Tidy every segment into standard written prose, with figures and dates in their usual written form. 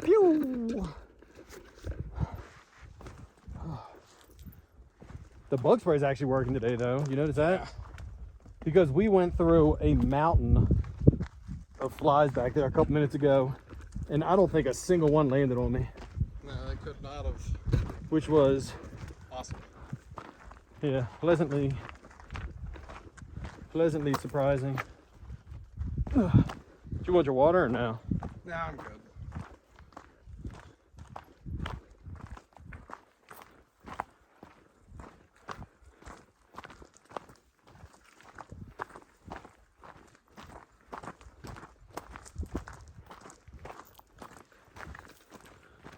Pew! The bug spray is actually working today, though. You notice that? Yeah. Because we went through a mountain of flies back there a couple minutes ago, and I don't think a single one landed on me. No, they could not have. Which was Awesome. Yeah, pleasantly surprising. Do you want your water or no? No, I'm good.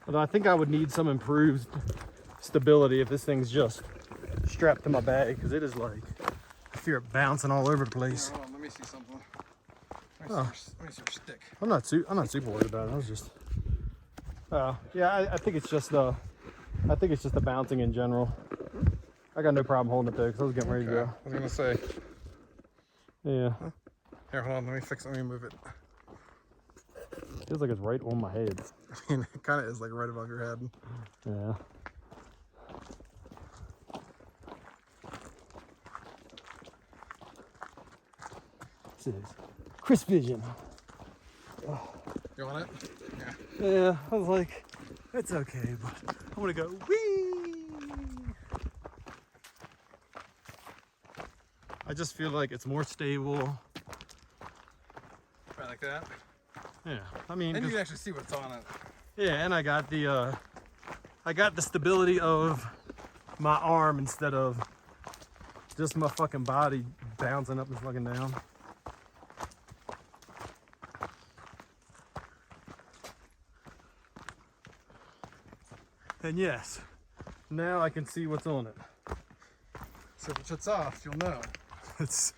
Although I think I would need some improved stability if this thing's just strapped to my bag, because it is like, I fear it bouncing all over the place. Here, hold on, let me see something. Let me see your stick. I'm not super worried about it. I was just, yeah, I think it's just the bouncing in general. I got no problem holding it there because I was getting ready to go. I was gonna say. Yeah. Here, hold on. Let me move it. Feels like it's right on my head. I mean, it kind of is like right above your head. Yeah. This is Chris Vision. Oh. You want it? Yeah. Yeah, I was like, it's okay, but I want to go wee. I just feel like it's more stable. Right like that. Yeah, I mean, and you can actually see what's on it. Yeah, and I got the stability of my arm instead of just my fucking body bouncing up and fucking down. And yes, now I can see what's on it. So if it shuts off, you'll know. It's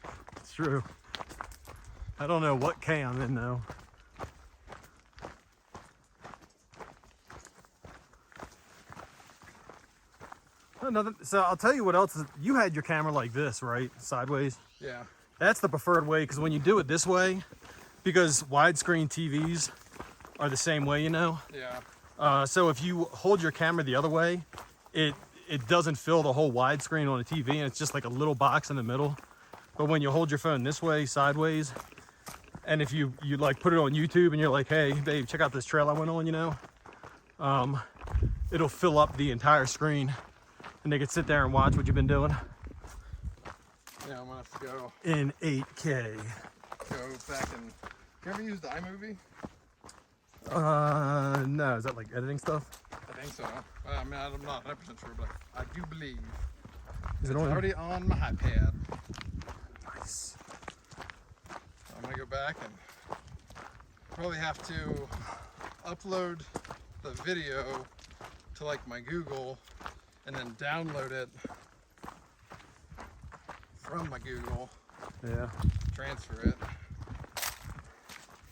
true. I don't know what K I'm in though. So I'll tell you what else. You had your camera like this, right? Sideways. Yeah. That's the preferred way, because when you do it this way, because widescreen TVs are the same way, you know? Yeah. So if you hold your camera the other way, it doesn't fill the whole widescreen on a TV, and it's just like a little box in the middle. But when you hold your phone this way, sideways, and if you like put it on YouTube and you're like, hey, babe, check out this trail I went on, you know? It'll fill up the entire screen, and they can sit there and watch what you've been doing. Yeah, I'm gonna have to go in 8K. Go back and. You ever used iMovie? No, is that like editing stuff? I think so. I mean, I'm not 100% sure, but I do believe. Is it it's already on my iPad. Nice. So I'm gonna go back and probably have to upload the video to like my Google and then download it from my Google. Yeah. Transfer it.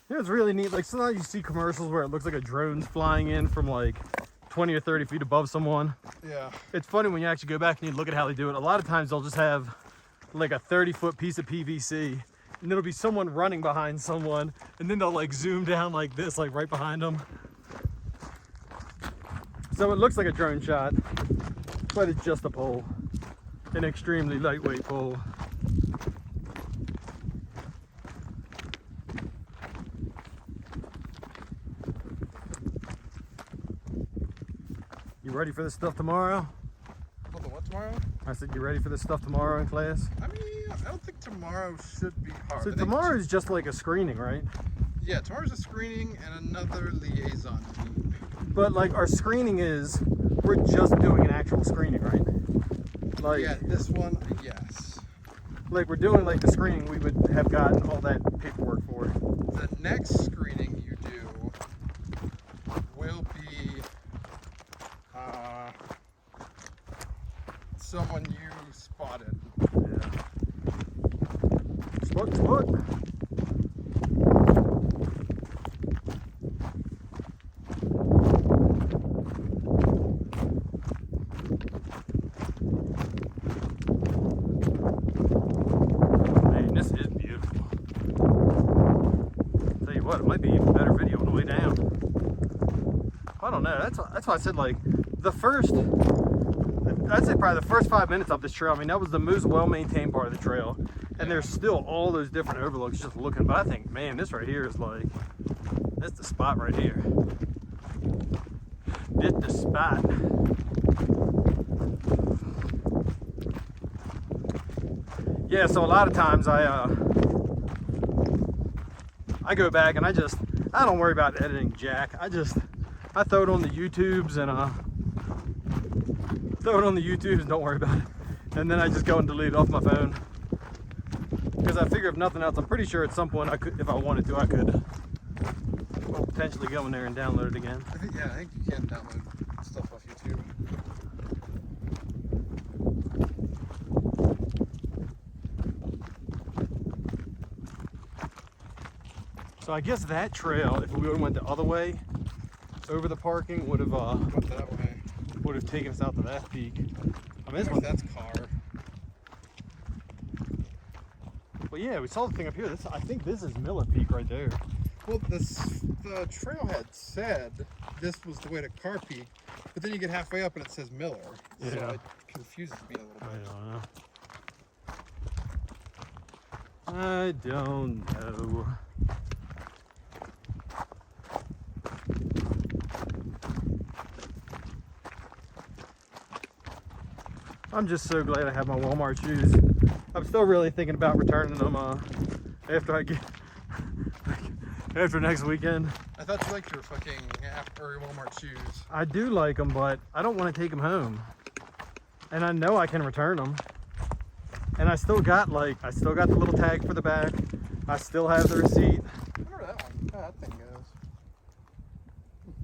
Yeah, it's really neat. Like sometimes you see commercials where it looks like a drone's flying in from like 20 or 30 feet above someone. Yeah. It's funny when you actually go back and you look at how they do it. A lot of times they'll just have like a 30-foot piece of PVC, and it'll be someone running behind someone, and then they'll like zoom down like this, like right behind them. So it looks like a drone shot, but it's just a pole, an extremely lightweight pole. You ready for this stuff tomorrow? For the what tomorrow? I said, you ready for this stuff tomorrow in class? I mean, I don't think tomorrow should be hard. So tomorrow is just like a screening, right? Yeah, tomorrow's a screening and another liaison team. But like our screening is, we're just doing an actual screening, right? Like, yeah, this one, yes. Like we're doing like the screening we would have gotten all that paperwork for. The next screening you do will be someone you spotted. Yeah. Spot. Man, this is beautiful. Tell you what, it might be even better video on the way down. I don't know. That's why I said like I'd say probably the first 5 minutes up this trail. I mean, that was the most well-maintained part of the trail, and there's still all those different overlooks just looking. But I think, man, this right here is like, that's the spot right here. This the spot. Yeah, so a lot of times I go back and I don't worry about editing jack. I throw it on the YouTubes and don't worry about it. And then I just go and delete it off my phone. Because I figure if nothing else, I'm pretty sure at some point I could, if I wanted to, I could potentially go in there and download it again. I think you can download stuff off YouTube. So I guess that trail, if we would have went the other way, over the parking, would have Went that way. would have taken us out to that peak. I mean, That's Carr. Well, yeah, we saw the thing up here. I think this is Miller Peak right there. Well, the trailhead said this was the way to Carr Peak, but then you get halfway up and it says Miller. So Yeah. it confuses me a little bit. I don't know. I'm just so glad I have my Walmart shoes. I'm still really thinking about returning them after next weekend. I thought you liked your fucking Walmart shoes. I do like them, but I don't want to take them home. And I know I can return them. And I still got the little tag for the back. I still have the receipt. I remember that one. How that thing goes.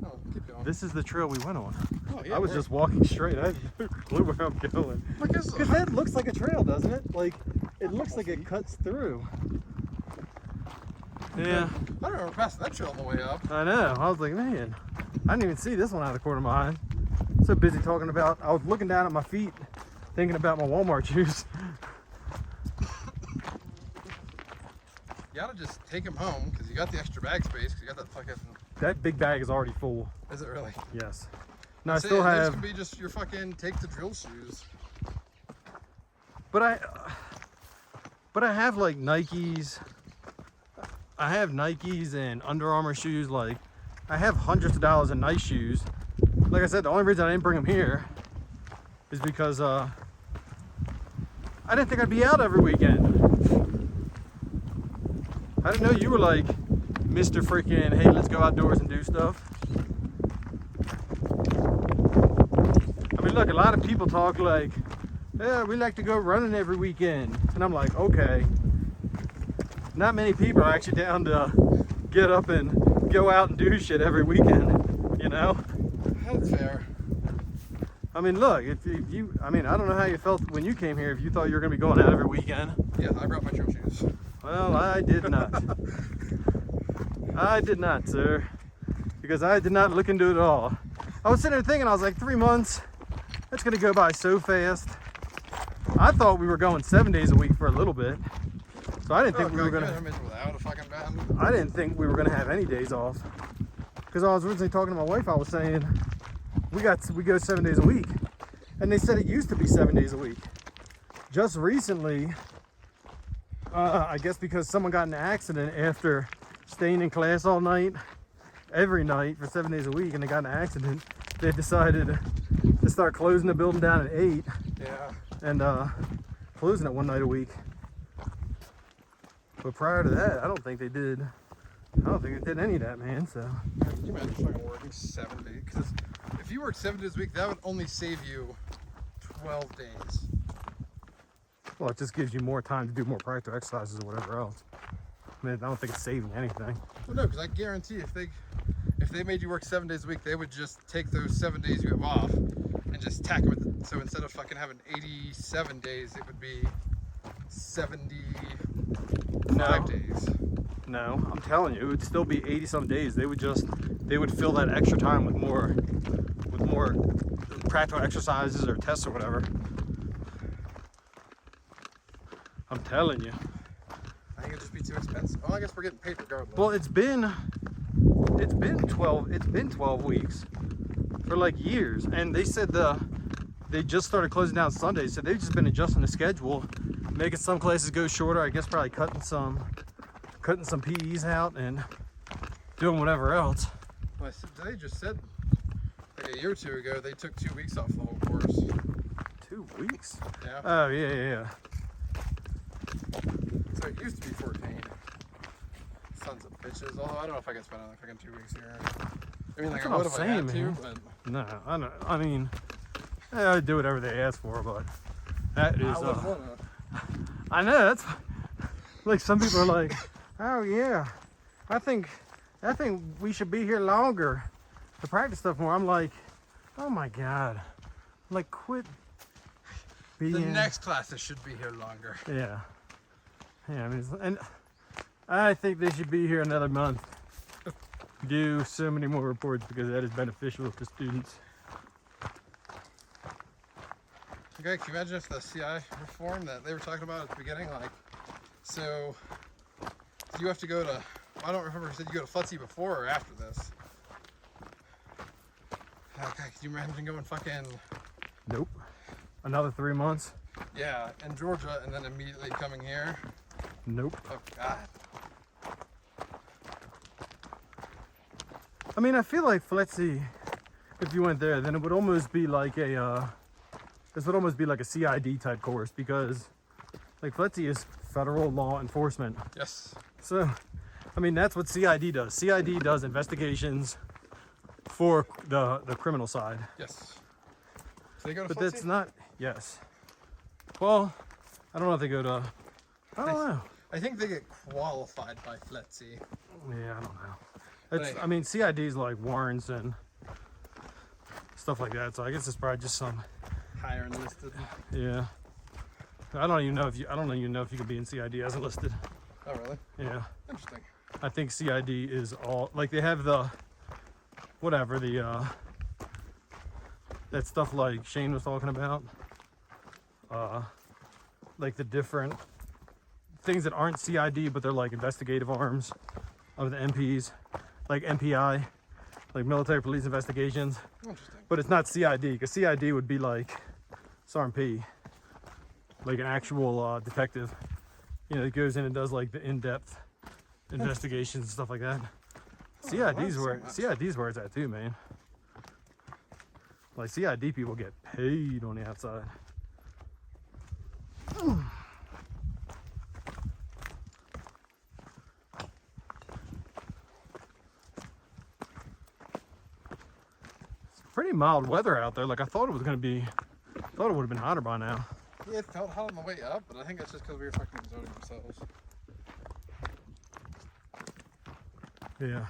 Oh, keep going. This is the trail we went on. Oh, yeah, I was just walking straight. I have no clue where I'm going. Because that looks like a trail, doesn't it? Like, it looks like it cuts through. Yeah. I remember passing that trail on the way up. I know. I was like, man, I didn't even see this one out of the corner of my eye. So busy talking about, I was looking down at my feet, thinking about my Walmart shoes. You gotta just take them home because you got the extra bag space because you got that fucking. That big bag is already full. Is it really? Yes. Now I still have. This could be just your fucking take the drill shoes. But I have like Nikes. I have Nikes and Under Armour shoes. Like, I have hundreds of dollars in nice shoes. Like I said, the only reason I didn't bring them here is because I didn't think I'd be out every weekend. I didn't know you were like Mr. Freaking, hey, let's go outdoors and do stuff. I mean, look, a lot of people talk like, yeah, we like to go running every weekend. And I'm like, okay. Not many people are actually down to get up and go out and do shit every weekend, you know? That's fair. I mean, look, I don't know how you felt when you came here, if you thought you were going to be going out every weekend. Yeah, I brought my trail shoes. Well, I did not. I did not, sir. Because I did not look into it at all. I was sitting there thinking, I was like, 3 months, that's going to go by so fast. I thought we were going 7 days a week for a little bit. So I didn't think we were going to... Without a fucking band. I didn't think we were going to have any days off. Because I was originally talking to my wife, I was saying, we go 7 days a week. And they said it used to be 7 days a week. Just recently, I guess because someone got in an accident after staying in class all night, every night for 7 days a week, and they got in an accident, they decided to start closing the building down at 8. Yeah. And closing it one night a week. But prior to that, I don't think they did any of that, man. So Can you imagine fucking working 7 days? Because if you work 7 days a week, that would only save you 12 days. well, it just gives you more time to do more practical exercises or whatever else. I mean, I don't think it's saving anything. Well, no, because I guarantee if they made you work 7 days a week, they would just take those 7 days you have off and just tack them with it. So instead of fucking having 87 days, it would be 75 days. No, I'm telling you, it would still be 80-some days. They would fill that extra time with more practical exercises or tests or whatever. I'm telling you. I think it'd just be too expensive. Well, I guess we're getting paid regardless. Well, it's been 12 weeks. for like years, and they said they just started closing down Sundays, so they've just been adjusting the schedule, making some classes go shorter. I guess probably cutting some PEs out and doing whatever else. Well, they just said like a year or two ago they took 2 weeks off the whole course. 2 weeks? Yeah. Oh yeah. So it used to be 14. Sons of bitches. Although I don't know if I could spend another fucking 2 weeks here. I mean, like That's I what would I'm if I had saying, to, man. but No, I don't. I mean, I'd do whatever they ask for, but that is. I wouldn't wanna. I know that's like some people are like, oh yeah, I think we should be here longer to practice stuff more. I'm like, oh my god, like quit being. The next classes should be here longer. Yeah. I mean, and I think they should be here another month. Do so many more reports because that is beneficial to students. Okay, can you imagine if the CI reform that they were talking about at the beginning, like, so you have to go to, I don't remember if you said you go to FLETC before or after this. Okay, can you imagine going fucking, Nope. Another 3 months? yeah, in Georgia and then immediately coming here? Nope. Oh God. I mean, I feel like FLETC, if you went there, then it would almost be like a, this would almost be like a CID type course because like FLETC is federal law enforcement. Yes. So, I mean, that's what CID does. CID does investigations for the criminal side. Yes. So they go to But FLETC? that's not, yes. Well, I don't know if they go to, I don't know. I think they get qualified by FLETC. Yeah, I don't know. But It's, hey. I mean, CID's like warrants and stuff like that. So I guess it's probably just some, Higher enlisted. yeah. I don't even know if you can be in CID as enlisted. Oh really? Yeah. Interesting. I think CID is all, like they have the, whatever, the, that stuff like Shane was talking about. Like the different things that aren't CID, but they're like investigative arms of the MPs, like MPI, like military police investigations. Interesting. But it's not CID, because CID would be like SRMP, like an actual detective, you know, that goes in and does like the in-depth investigations and stuff like that. CID's where it's at too, man. Like CID people get paid on the outside. It's pretty mild weather out there. Like I thought it was gonna be, thought it would have been hotter by now. Yeah, it felt hot on the way up, but I think that's just because we were fucking exerting ourselves. Yeah.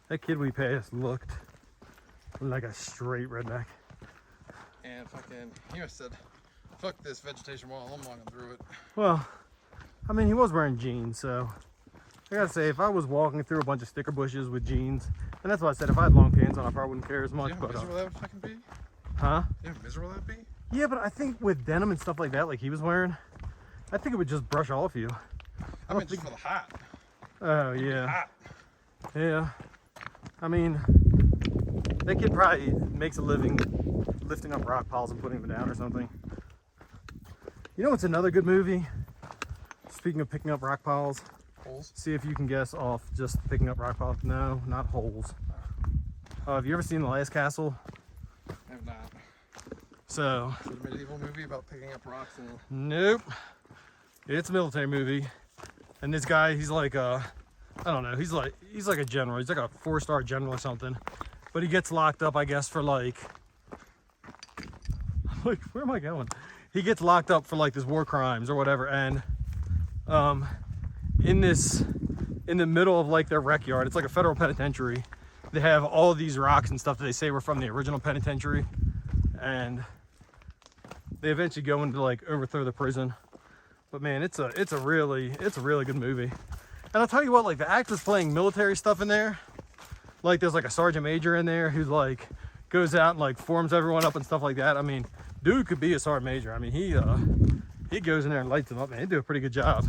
That kid we passed looked like a straight redneck. And fucking, he must have said, fuck this vegetation wall, I'm walking through it. Well, I mean, he was wearing jeans, so I gotta say, if I was walking through a bunch of sticker bushes with jeans, and that's why I said if I had long pants on, I probably wouldn't care as much. You know how But miserable that would fucking be? huh? You know how miserable that would be? Yeah, but I think with denim and stuff like that, like he was wearing, I think it would just brush off you. I mean, just for the hot. Oh yeah, Hot. yeah. I mean, that kid probably makes a living lifting up rock piles and putting them down or something. You know what's another good movie? Speaking of picking up rock piles, Holes. see if you can guess off just picking up rock piles. No, not holes. Have you ever seen The Last Castle? I have not. So, Is it a medieval movie about picking up rocks and... nope. It's a military movie. And this guy, he's like I don't know, he's like a general. He's like a 4-star general or something. But he gets locked up, I guess, for like where am I going? He gets locked up for like this war crimes or whatever. And in the middle of like their rec yard, it's like a federal penitentiary. They have all of these rocks and stuff that they say were from the original penitentiary. And they eventually go in to like overthrow the prison. But man, it's a really good movie. And I'll tell you what, like the actors playing military stuff in there, like there's like a sergeant major in there who's like goes out and like forms everyone up and stuff like that. I mean, dude could be a sergeant major. I mean, he goes in there and lights them up, man. They do a pretty good job.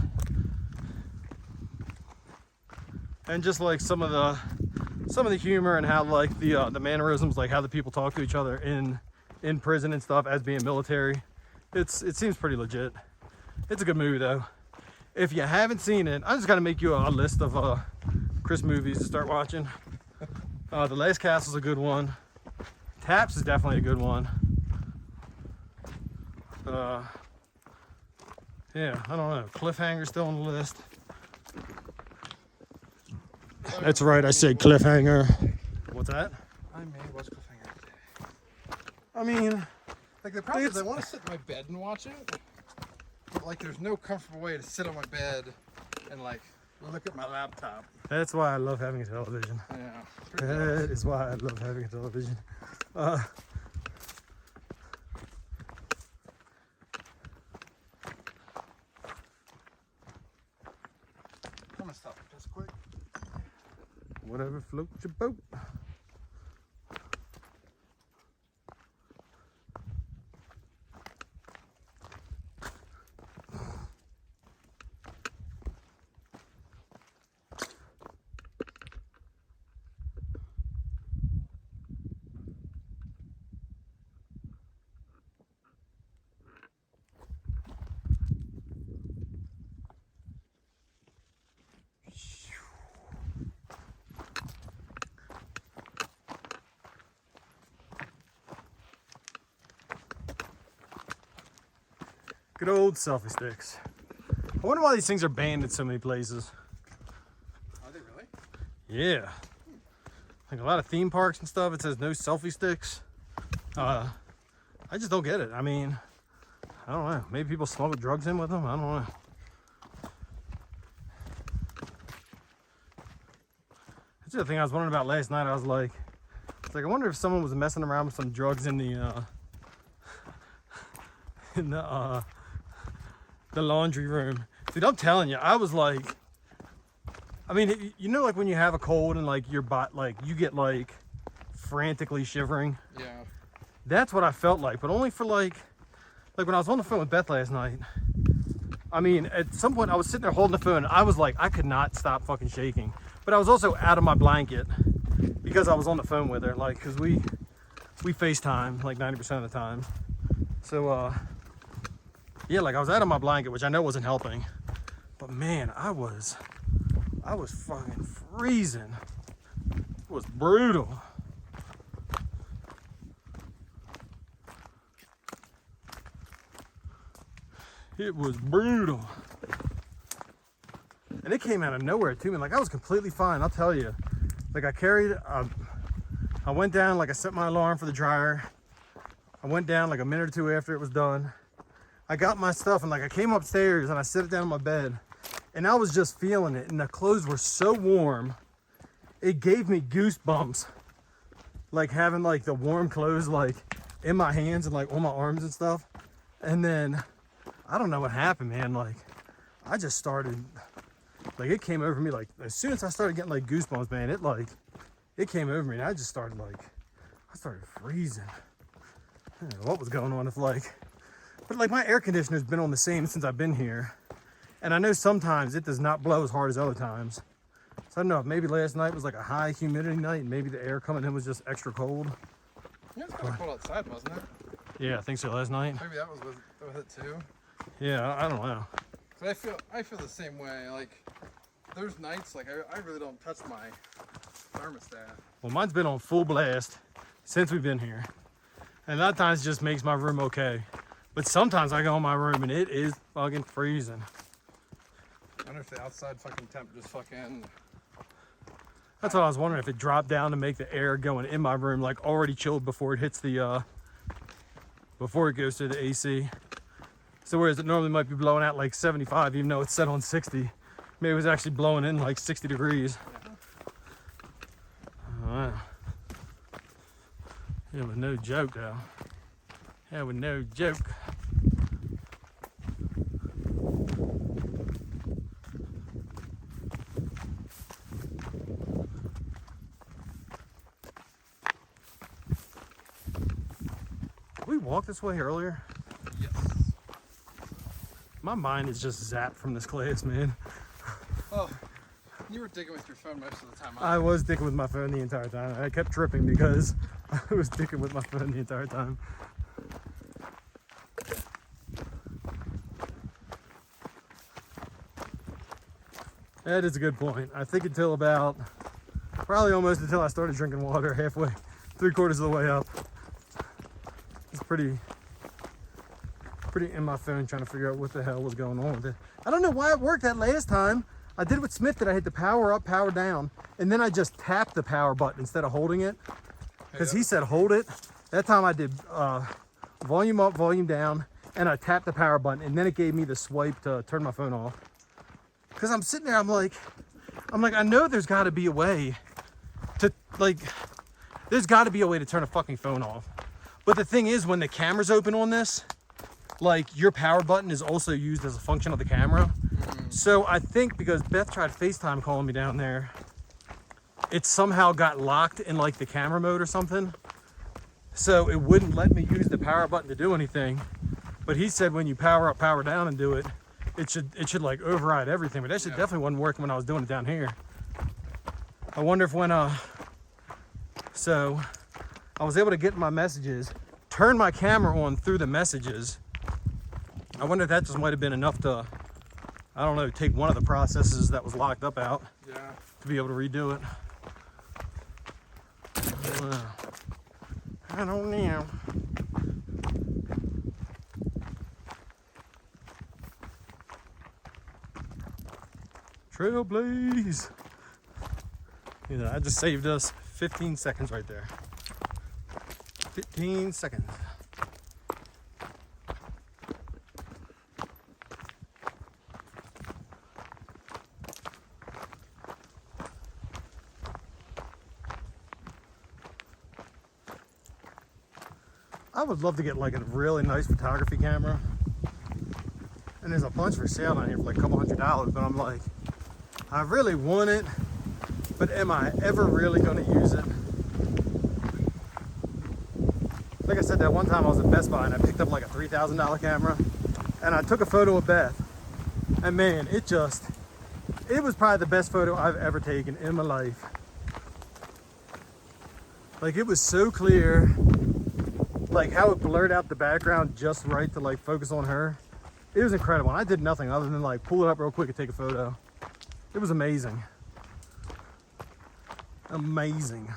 And just like some of the humor and how like the mannerisms, like how the people talk to each other in prison and stuff as being military, it seems pretty legit. It's a good movie though. If you haven't seen it, I just got to make you a list of Chris movies to start watching. The Last Castle's a good one. Taps is definitely a good one. Yeah, I don't know. Cliffhanger's still on the list. That's right, I said Cliffhanger. What's that? I may watch Cliffhanger today. I mean, Like the problem is I want to sit in my bed and watch it, but like there's no comfortable way to sit on my bed and like look at my laptop. that's why I love having a television. Yeah. That is why I love having a television. I'm gonna stop just quick. Whatever floats your boat. Good old selfie sticks. I wonder why these things are banned in so many places. Are they really? Yeah. Like a lot of theme parks and stuff, it says no selfie sticks. I just don't get it. I mean, I don't know. Maybe people smuggle drugs in with them. I don't know. That's the other thing I was wondering about last night. I was like, I wonder if someone was messing around with some drugs in the the laundry room. Dude, I'm telling you, I was like, I mean, you know, like when you have a cold and like your body, like you get like frantically shivering. Yeah. That's what I felt like, but only for like when I was on the phone with Beth last night. I mean, at some point I was sitting there holding the phone. I was like, I could not stop fucking shaking, but I was also out of my blanket because I was on the phone with her, like, cause we FaceTime like 90% of the time. So, yeah, like I was out of my blanket, which I know wasn't helping, but man, I was fucking freezing. It was brutal. It was brutal. And it came out of nowhere too, man. Like I was completely fine, I'll tell you. Like I went down, like I set my alarm for the dryer. I went down like a minute or two after it was done. I got my stuff and like I came upstairs and I set it down on my bed and I was just feeling it, and the clothes were so warm. It gave me goosebumps. Like having like the warm clothes like in my hands and like on my arms and stuff. And then I don't know what happened, man. Like I just started, like it came over me like as soon as I started getting like goosebumps, man, it came over me and I just started like, I started freezing. I don't know what was going on, but like my air conditioner's been on the same since I've been here. And I know sometimes it does not blow as hard as other times. So I don't know if maybe last night was like a high humidity night and maybe the air coming in was just extra cold. Yeah, it's kind of cold outside, wasn't it? Yeah, I think so last night. Maybe that was with it too. Yeah, I don't know. Cause I feel the same way. Like there's nights like I really don't touch my thermostat. Well, mine's been on full blast since we've been here. And that times just makes my room okay. But sometimes I go in my room and it is fucking freezing. I wonder if the outside fucking temp just fucking... That's what I was wondering, if it dropped down to make the air going in my room like already chilled before it hits the, before it goes to the AC. So whereas it normally might be blowing out like 75, even though it's set on 60, maybe it was actually blowing in like 60 degrees. Wow. It was no joke though. That was no joke. Did we walk this way earlier? Yes. My mind is just zapped from this class, man. Oh, you were digging with your phone most of the time. I was dicking with my phone the entire time. I kept tripping because I was dicking with my phone the entire time. That is a good point. I think until about, probably almost until I started drinking water halfway, 3/4 of the way up. It's pretty in my phone trying to figure out what the hell was going on with it. I don't know why it worked that last time. I did with Smith that I hit the power up, power down, and then I just tapped the power button instead of holding it. Because he said hold it. That time I did volume up, volume down, and I tapped the power button, and then it gave me the swipe to turn my phone off. Because I'm sitting there, I'm like, I know there's got to be a way to, like, there's got to be a way to turn a fucking phone off. But the thing is, when the camera's open on this, like, your power button is also used as a function of the camera. So I think because Beth tried FaceTime calling me down there, it somehow got locked in like the camera mode or something. So it wouldn't let me use the power button to do anything. But he said when you power up, power down and do it, it should like override everything. But that shit definitely wasn't working when I was doing it down here. I wonder if when so I was able to get my messages, turn my camera on through the messages. I wonder if that just might have been enough to, I don't know, take one of the processes that was locked up out to be able to redo it. I don't know. Trailblaze. You know, I just saved us 15 seconds right there. 15 seconds. I would love to get like a really nice photography camera. And there's a bunch for sale down here for like a couple $100, but I'm like, I really want it, but am I ever really gonna use it? Like I said, that one time I was at Best Buy and I picked up like a $3,000 camera and I took a photo of Beth. And man, it was probably the best photo I've ever taken in my life. Like, it was so clear. Like how it blurred out the background just right to like focus on her. It was incredible. And I did nothing other than like pull it up real quick and take a photo. It was amazing. Amazing.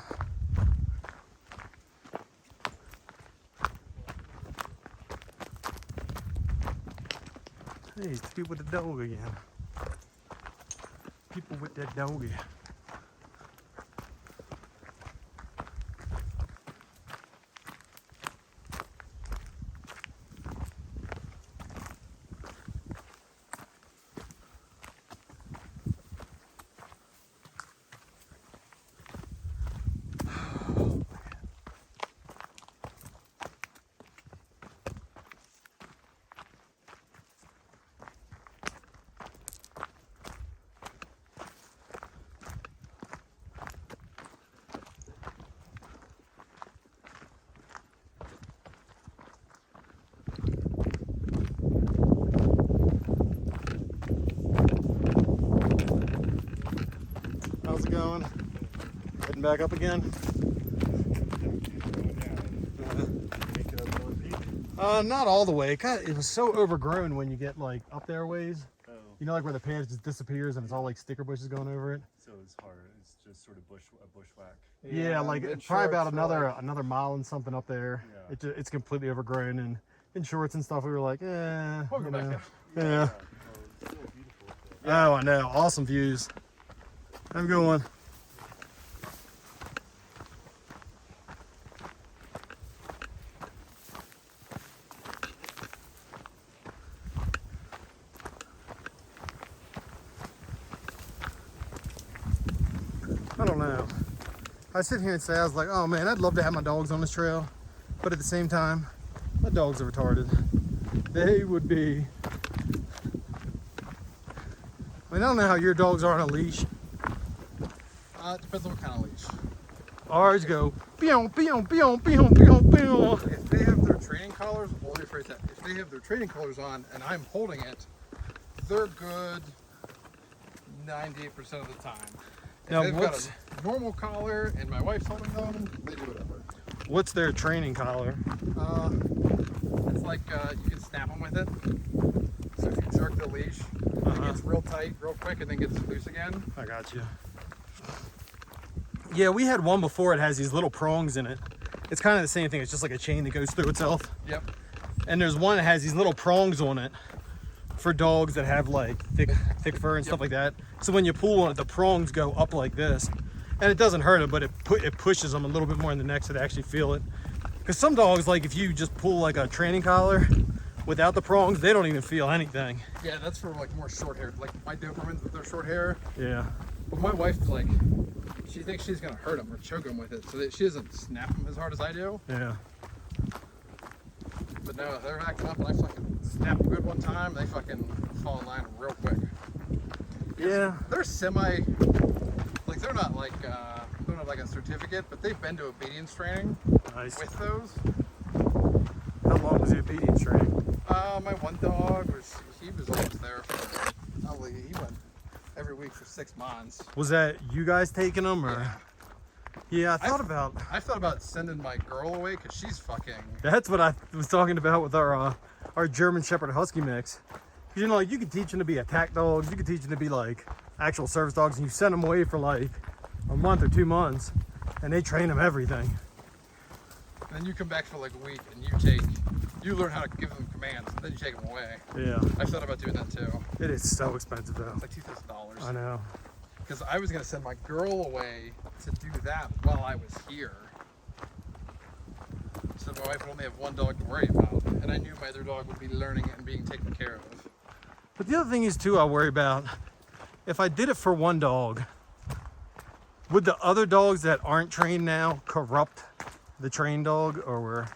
Hey, it's people with the dog again. People with that dog again. How's it going? Heading back up again? Not all the way. It was so overgrown when you get like up there ways. Oh. You know, like where the path just disappears and it's all like sticker bushes going over it. So it's hard. It's just sort of bushwhack. Yeah, like in probably about shorts, another mile and something up there. Yeah. It's completely overgrown, and in shorts and stuff we were like, We'll go back know. down. Yeah. Oh, it's so beautiful. Yeah. Oh, I know. Awesome views. Have a good one. I don't know. I sit here and say, I was like, oh man, I'd love to have my dogs on this trail. But at the same time, my dogs are retarded. They would be... I mean, I don't know how your dogs are on a leash. It depends on what kind of leash. Ours go, pew, pew, pew, pew, pew, pew. If they have their training collars, if they have their training collars on and I'm holding it, they're good 98% of the time. If Now, they've what's got a normal collar and my wife's holding them, they do whatever. what's their training collar? It's like you can snap them with it. So if you jerk the leash, it gets real tight real quick and then gets loose again. I got you. Yeah, we had one before. It has these little prongs in it. It's kind of the same thing. It's just like a chain that goes through itself. Yep. And there's one that has these little prongs on it for dogs that have like thick fur and stuff like that. So when you pull on it, the prongs go up like this, and it doesn't hurt them, but it pushes them a little bit more in the neck so they actually feel it. Because some dogs, like if you just pull like a training collar without the prongs, they don't even feel anything. Yeah, that's for like more short hair. Like my Dobermans with their short hair. Yeah. But my wife, like, she thinks she's gonna hurt them or choke them with it, so that she doesn't snap them as hard as I do. Yeah. But no, they're acting up, and I fucking snap them good one time. They fucking fall in line real quick. Yeah. They're semi, like they're not like don't have like a certificate, but they've been to obedience training Nice. with those. How long was the obedience training? My one dog he was almost there for probably he went every week for 6 months. Was that you guys taking them or? Yeah, I thought about sending my girl away because she's fucking. That's what I was talking about with our German Shepherd Husky mix. 'Cause, you know, like you could teach them to be attack dogs, you could teach them to be like actual service dogs, and you send them away for like a month or 2 months, and they train them everything. And then you come back for like a week and you learn how to give them commands, and then you take them away. Yeah. I thought about doing that too. It is so expensive though. It's like $2,000. I know. Because I was gonna send my girl away to do that while I was here. So my wife would only have one dog to worry about, and I knew my other dog would be learning it and being taken care of. But the other thing is too, I worry about if I did it for one dog, would the other dogs that aren't trained now corrupt the trained dog, or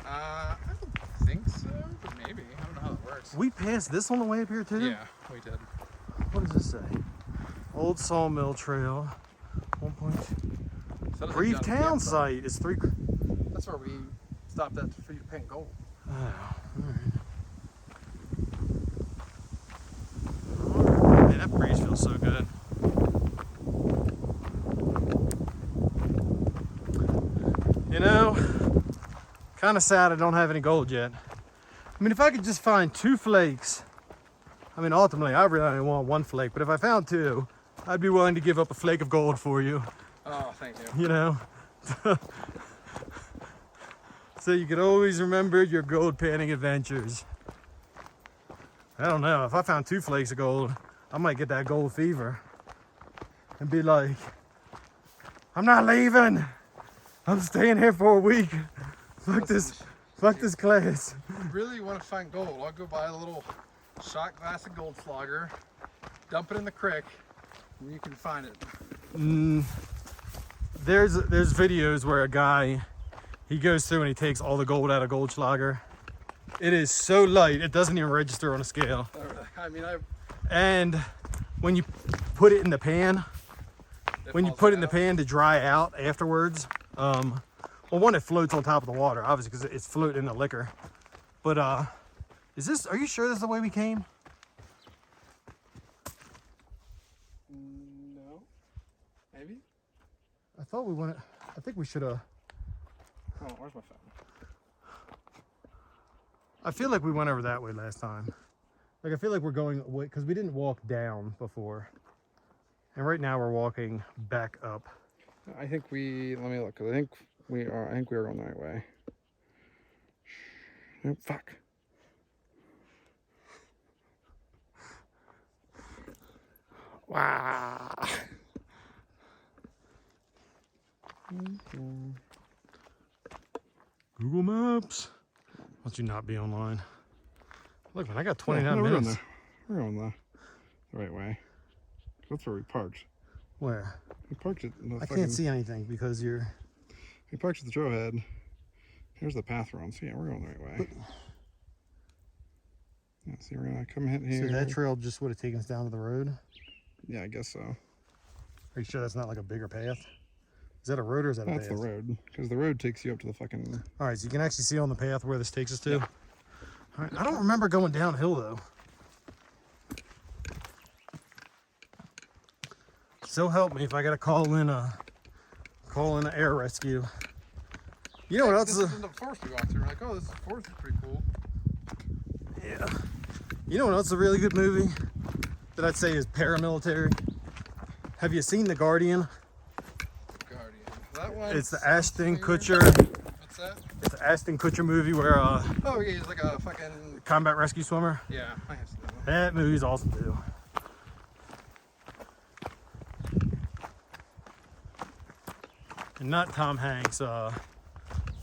I don't think so, but maybe. I don't know how it works. we passed this on the way up here too? Yeah, we did. What does this say? Old Sawmill Trail, 1.2. So that's Brief like down town at the site is 3. That's where we stopped at for you to paint gold. Oh, alright. Man, that breeze feels so good. You know, kind of sad I don't have any gold yet. I mean, if I could just find 2 flakes, I mean, ultimately, I really only want 1 flake, but if I found 2, I'd be willing to give up a flake of gold for you. Oh, thank you. You know? So you could always remember your gold panning adventures. I don't know, if I found 2 flakes of gold, I might get that gold fever and be like, I'm not leaving. I'm staying here for a week. Fuck this class. If you really want to find gold, I'll go buy a little shot glass of gold slogger, dump it in the creek, and you can find it. There's videos where a guy, he goes through and he takes all the gold out of Goldschlager. It is so light, it doesn't even register on a scale. I mean, And when you put it in the pan, to dry out afterwards, well, one, it floats on top of the water, obviously, because it's floating in the liquor. But are you sure this is the way we came? No. Maybe? I thought we went, I think we should have. Oh, where's my phone? I feel like we went over that way last time. Like, I feel like we're going away, because we didn't walk down before. And right now we're walking back up. I think let me look. I think we are going the right way. Oh, fuck. Wow. Google Maps. Won't you not be online? Look, man, I got 29 minutes. We're going the right way. That's where we parked. Where? We parked at I can't see anything because you're... We parked at the trailhead. Here's the path we're on. So yeah, we're going the right way. Yeah, see, we're gonna come hit here. So that trail just would have taken us down to the road? Yeah, I guess so. Are you sure that's not like a bigger path? Is that a road or is that a path? That's the road, because the road takes you up to the fucking... All right, so you can actually see on the path where this takes us to? Yeah. All right, I don't remember going downhill though. So help me if I gotta call in an air rescue. You know what else This is is the forest we walked through. We're like, oh, this forest is pretty cool. yeah. You know what else is a really good movie that I'd say is paramilitary? Have you seen The Guardian? Guardian. That one. It's the Ashton Kutcher. What's that? It's the Ashton Kutcher movie where Oh yeah, he's like a fucking. combat rescue swimmer. Yeah, I have seen that one. That movie's awesome too. And not Tom Hanks.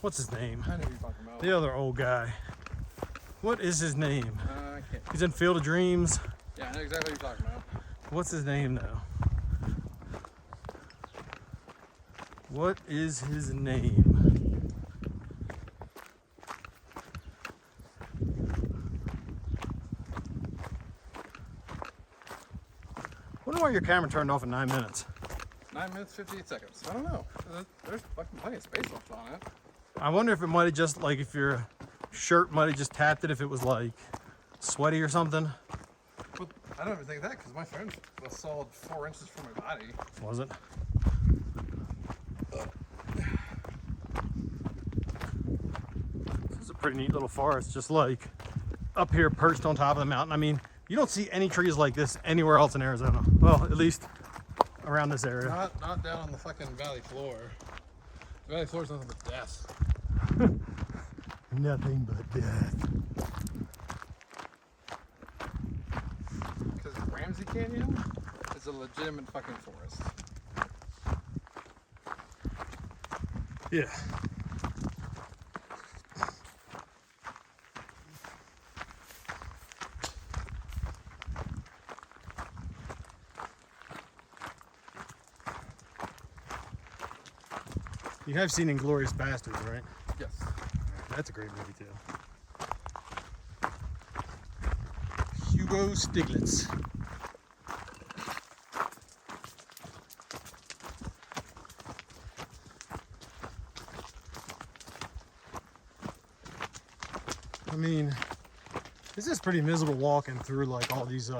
What's his name? I know who you're talking about. The other old guy. What is his name? I can't. He's in Field of Dreams. Yeah, I know exactly what you're talking about. What's his name though? What is his name? Wonder why your camera turned off in 9 minutes. 9 minutes, 58 seconds. I don't know. There's fucking plenty of space left on it. I wonder if it might have just like if your shirt might have just tapped it if it was like sweaty or something. But I don't even think that because my phone's a solid 4 inches from my body. Was it? This is a pretty neat little forest, just like up here perched on top of the mountain. I mean, you don't see any trees like this anywhere else in Arizona. Well, at least around this area. Not down on the fucking valley floor. The valley floor is nothing but death. Nothing but death. Because Ramsey Canyon is a legitimate fucking forest. Yeah. You have seen Inglourious Bastards, right? Yes. That's a great movie too. Hugo Stiglitz. I mean, this is pretty miserable walking through like all these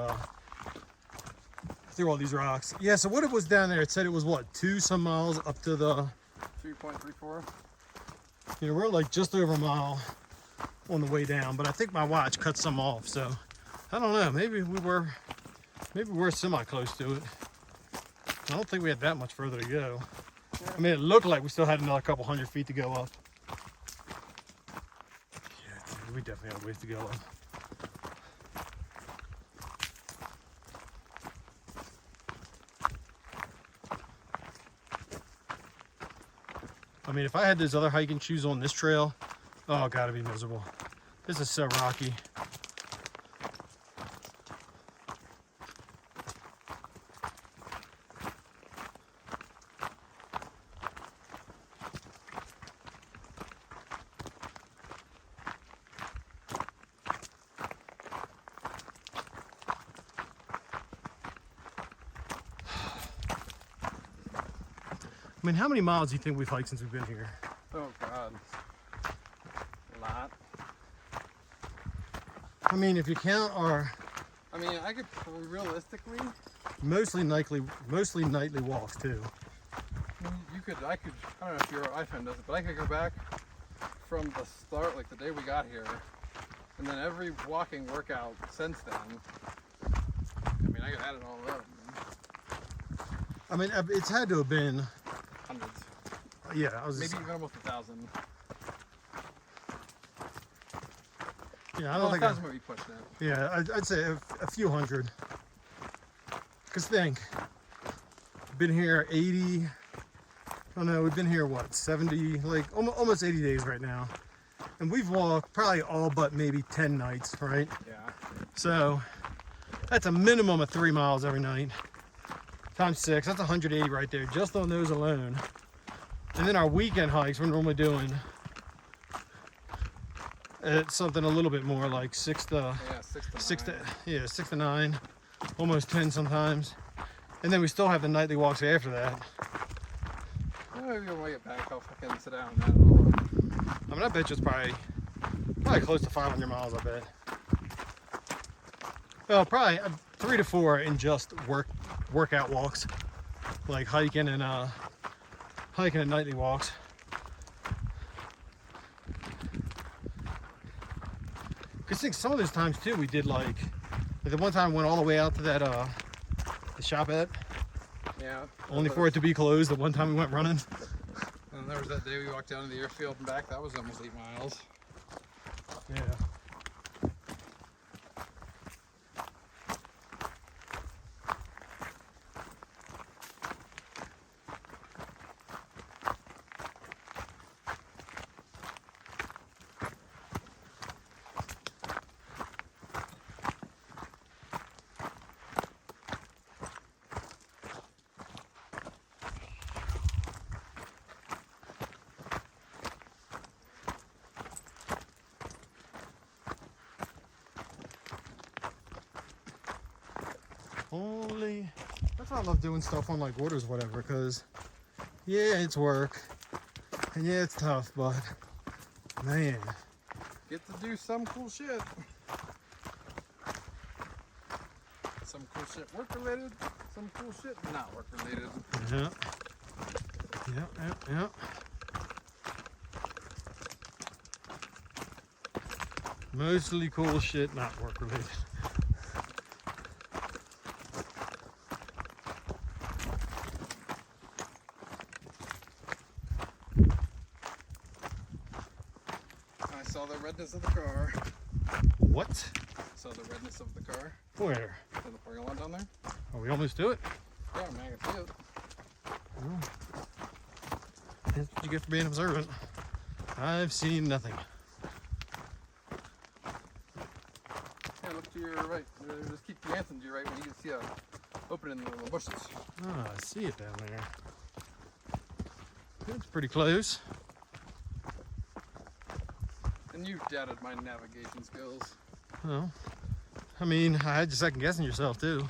rocks. Yeah, so what it was down there, it said it was what, 2 some miles up to the 3.34. you know, we're like just over a mile on the way down, but I think my watch cut some off, so I don't know, maybe we're semi close to it. I don't think we had that much further to go. I mean, it looked like we still had another couple 100 feet to go up. Yeah, dude, we definitely have a ways to go up. I mean, if I had those other hiking shoes on this trail, oh, gotta be miserable. This is so rocky. I mean, how many miles do you think we've hiked since we've been here? Oh god. A lot. I mean, if you count our I mean, I could realistically, mostly nightly walks too. I don't know if your iPhone does it, but I could go back from the start, like the day we got here, and then every walking workout since then. I mean, I could add it all up. I mean, it's had to have been Hundreds. yeah. I was Maybe even almost 1,000. yeah. I don't think. 1,000 might be pushing it. Yeah, I'd say a few hundred. Cause think, been here 80. Oh no, we've been here what 70, like almost 80 days right now, and we've walked probably all but maybe 10 nights, right? Yeah. So that's a minimum of 3 miles every night. Times 6, that's 180 right there, just on those alone. And then our weekend hikes, we're normally doing something a little bit more, like 6 to 9, almost 10 sometimes. And then we still have the nightly walks after that. Maybe when we get back, I'll fucking sit down and add it all up. I mean, I bet you it's probably close to 500 miles, I bet. Well, probably 3 to 4 in just workout walks. like hiking and nightly walks. Cause I think some of those times too, we did like the one time we went all the way out to that the shop at, Yeah. only for it to be closed. The one time we went running. And there was that day we walked down to the airfield and back. That was almost 8 miles. Yeah. That's why I love doing stuff on like orders, whatever, because yeah, it's work and yeah, it's tough, but man, Get to do some cool shit. Some cool shit work related, some cool shit not work related. yeah, yeah. Mostly cool shit, not work related. I saw the redness of the car. What? Saw the redness of the car. Where? In the parking lot down there. Are we almost to it? Yeah, man, I can see it. That's what you get for being observant. I've seen nothing. Yeah, look to your right. Just keep glancing to your right when you can see a opening in the little bushes. Ah, I see it down there. It's pretty close. And you doubted my navigation skills. Well, I mean, I had you second guessing yourself too.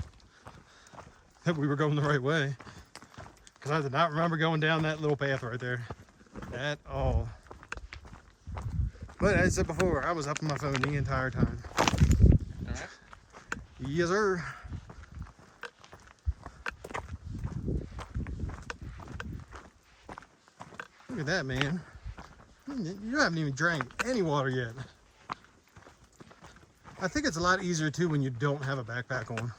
That we were going the right way. Because I did not remember going down that little path right there at all. But as I said before, I was up on my phone the entire time. All right. Yes, sir. Look at that, man. You haven't even drank any water yet. I think it's a lot easier too when you don't have a backpack on.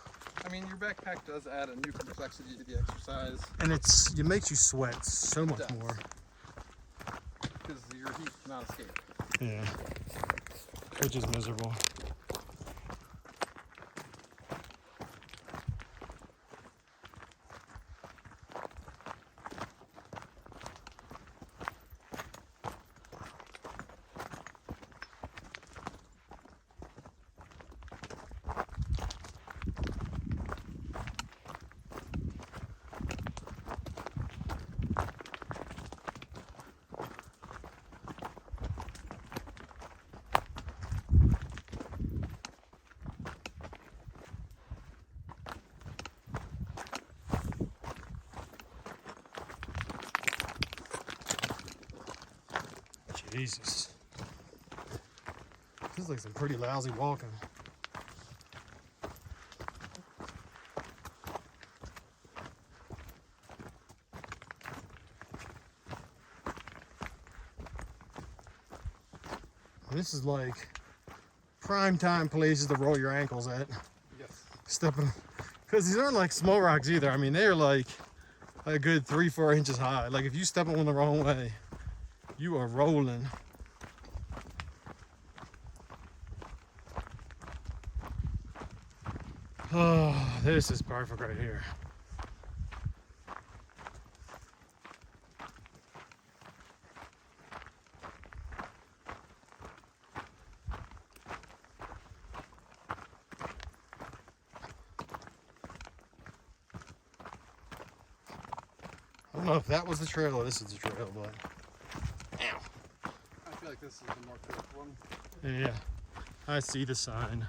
I mean, your backpack does add a new complexity to the exercise. And it makes you sweat so much does. more. Because your heat cannot escape. Yeah. Which is miserable. Jesus. This is like some pretty lousy walking. This is like prime time places to roll your ankles at. Yes. Stepping, because these aren't like small rocks either. I mean, they're like a good 3-4 inches high. Like if you step on them the wrong way, you are rolling. Oh, this is perfect right here. I don't know if that was the trail or this is the trail, but ow. I feel like this is the more correct one. Yeah, I see the sign.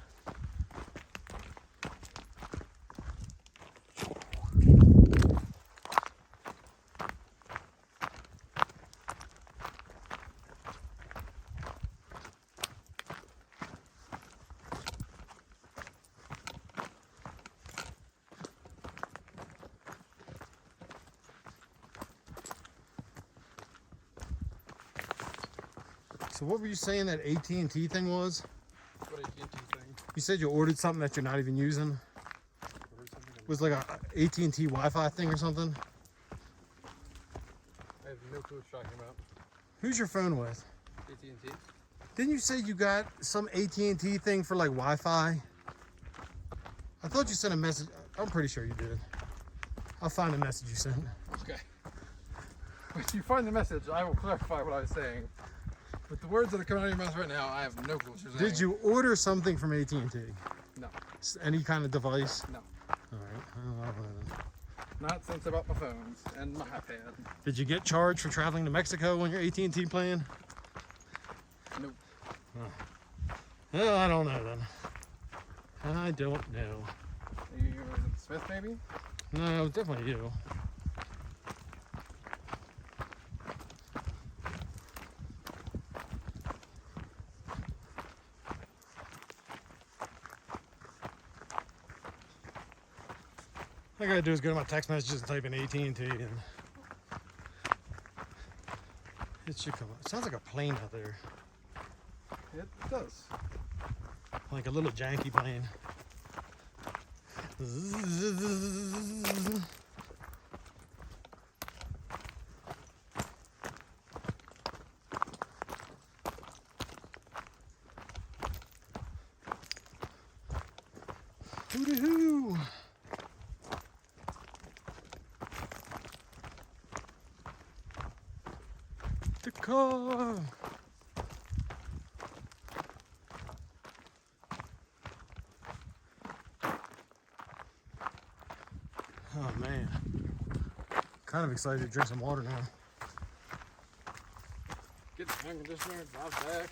So what were you saying that AT&T thing was? What AT&T thing? You said you ordered something that you're not even using. It was like a AT&T Wi-Fi thing or something. I have no clue what you're talking about. Who's your phone with? AT&T? Didn't you say you got some AT&T thing for like Wi-Fi? I thought you sent a message. I'm pretty sure you did. I'll find the message you sent. Okay. When you find the message, I will clarify what I was saying. With the words that are coming out of your mouth right now, I have no clue what you're saying. Did you order something from AT&T? No. Any kind of device? No. All right. Not since I bought my phones and my iPad. Did you get charged for traveling to Mexico on your AT&T plan? Nope. Well, I don't know then. I don't know. Was it Smith maybe? No, definitely you. All I gotta do is go to my text messages and type in AT&T and it should come up. It sounds like a plane out there. It does. Like a little janky plane. Hoo-dee-hoo! The car! Oh man, kind of excited to drink some water now. Get the air conditioner, drive back.